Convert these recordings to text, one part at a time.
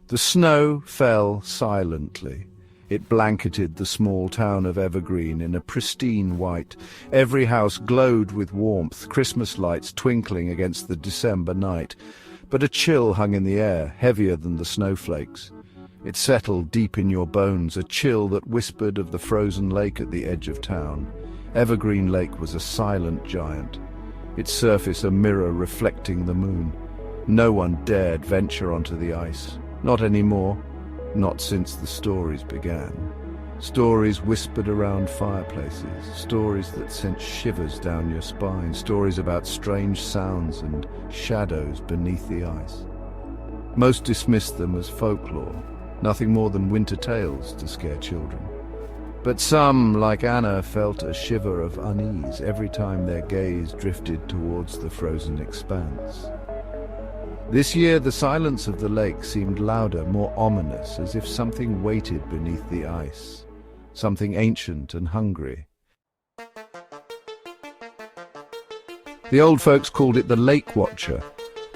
The snow fell silently. It blanketed the small town of Evergreen in a pristine white. Every house glowed with warmth, Christmas lights twinkling against the December night. But a chill hung in the air, heavier than the snowflakes. It settled deep in your bones, a chill that whispered of the frozen lake at the edge of town. Evergreen Lake was a silent giant, its surface a mirror reflecting the moon. No one dared venture onto the ice. Not anymore. Not since the stories began. Stories whispered around fireplaces, stories that sent shivers down your spine, stories about strange sounds and shadows beneath the ice. Most dismissed them as folklore, nothing more than winter tales to scare children. But some, like Anna, felt a shiver of unease every time their gaze drifted towards the frozen expanse. This year, the silence of the lake seemed louder, more ominous, as if something waited beneath the ice, something ancient and hungry. The old folks called it the Lake Watcher,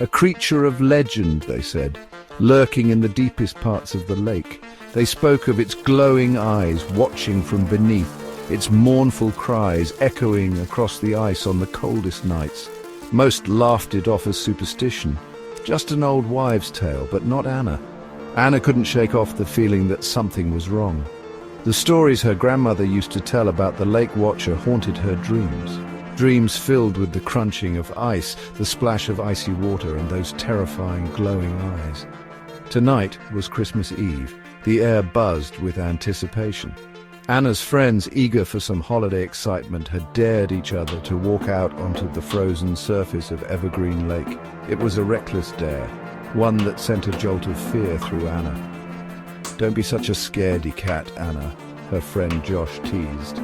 a creature of legend, they said, lurking in the deepest parts of the lake. They spoke of its glowing eyes watching from beneath, its mournful cries echoing across the ice on the coldest nights. Most laughed it off as superstition. Just an old wives' tale, but not Anna. Anna couldn't shake off the feeling that something was wrong. The stories her grandmother used to tell about the Lake Watcher haunted her dreams. Dreams filled with the crunching of ice, the splash of icy water, and those terrifying glowing eyes. Tonight was Christmas Eve. The air buzzed with anticipation. Anna's friends, eager for some holiday excitement, had dared each other to walk out onto the frozen surface of Evergreen Lake. It was a reckless dare, one that sent a jolt of fear through Anna. "Don't be such a scaredy cat, Anna," her friend Josh teased.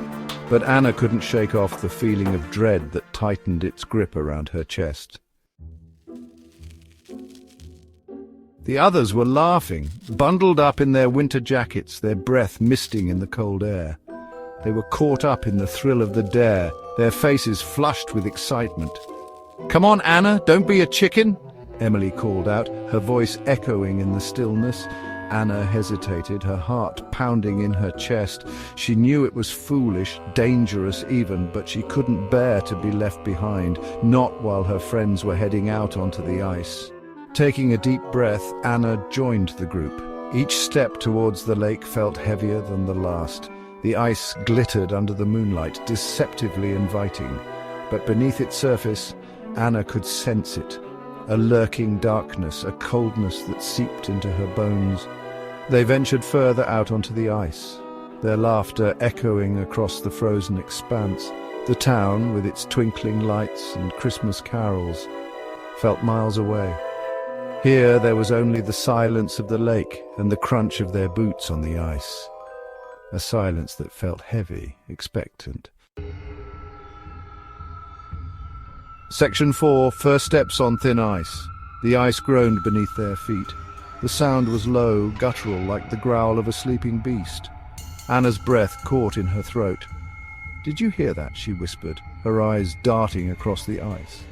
But Anna couldn't shake off the feeling of dread that tightened its grip around her chest. The others were laughing, bundled up in their winter jackets, their breath misting in the cold air. They were caught up in the thrill of the dare, their faces flushed with excitement. "Come on, Anna, don't be a chicken," Emily called out, her voice echoing in the stillness. Anna hesitated, her heart pounding in her chest. She knew it was foolish, dangerous even, but she couldn't bear to be left behind, not while her friends were heading out onto the ice. Taking a deep breath, Anna joined the group. Each step towards the lake felt heavier than the last. The ice glittered under the moonlight, deceptively inviting. But beneath its surface, Anna could sense it. A lurking darkness, a coldness that seeped into her bones. They ventured further out onto the ice, their laughter echoing across the frozen expanse. The town, with its twinkling lights and Christmas carols, felt miles away. Here there was only the silence of the lake and the crunch of their boots on the ice. A silence that felt heavy, expectant. Section 4, First Steps on Thin Ice. The ice groaned beneath their feet. The sound was low, guttural, like the growl of a sleeping beast. Anna's breath caught in her throat. "Did you hear that?" she whispered, her eyes darting across the ice.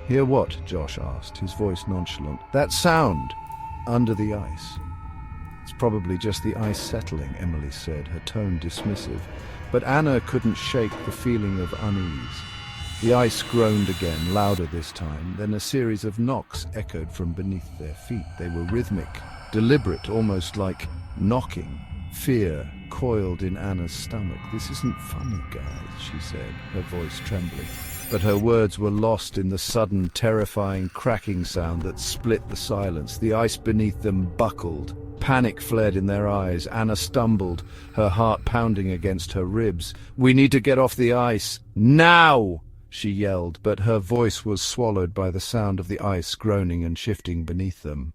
"Hear what?" Josh asked, his voice nonchalant. "That sound under the ice." "It's probably just the ice settling," Emily said, her tone dismissive. But Anna couldn't shake the feeling of unease. The ice groaned again, louder this time. Then a series of knocks echoed from beneath their feet. They were rhythmic, deliberate, almost like knocking. Fear coiled in Anna's stomach. "This isn't funny, guys," she said, her voice trembling. But her words were lost in the sudden, terrifying cracking sound that split the silence. The ice beneath them buckled. Panic flared in their eyes. Anna stumbled, her heart pounding against her ribs. "We need to get off the ice. Now!" she yelled, but her voice was swallowed by the sound of the ice groaning and shifting beneath them.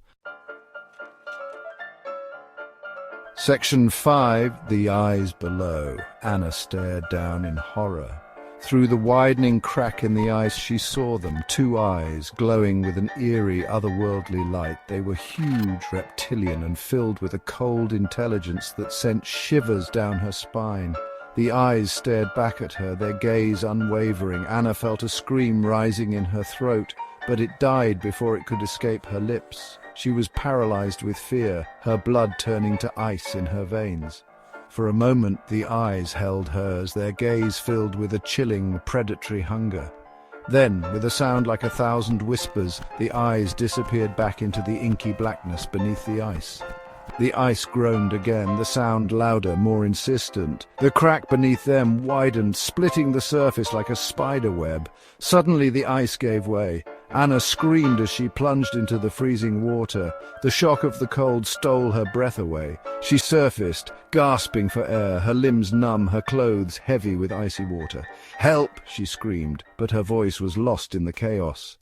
Section 5, The Eyes Below. Anna stared down in horror. Through the widening crack in the ice she saw them, two eyes glowing with an eerie, otherworldly light. They were huge, reptilian, and filled with a cold intelligence that sent shivers down her spine. The eyes stared back at her, their gaze unwavering. Anna felt a scream rising in her throat. but it died before it could escape her lips. She was paralyzed with fear, her blood turning to ice in her veins. For a moment the eyes held hers, their gaze filled with a chilling, predatory hunger. Then, with a sound like 1,000 whispers, the eyes disappeared back into the inky blackness beneath the ice. The ice groaned again, the sound louder, more insistent. The crack beneath them widened, splitting the surface like a spider web. Suddenly the ice gave way. Anna screamed as she plunged into the freezing water. The shock of the cold stole her breath away. She surfaced, gasping for air, her limbs numb, her clothes heavy with icy water. "Help!" she screamed, but her voice was lost in the chaos.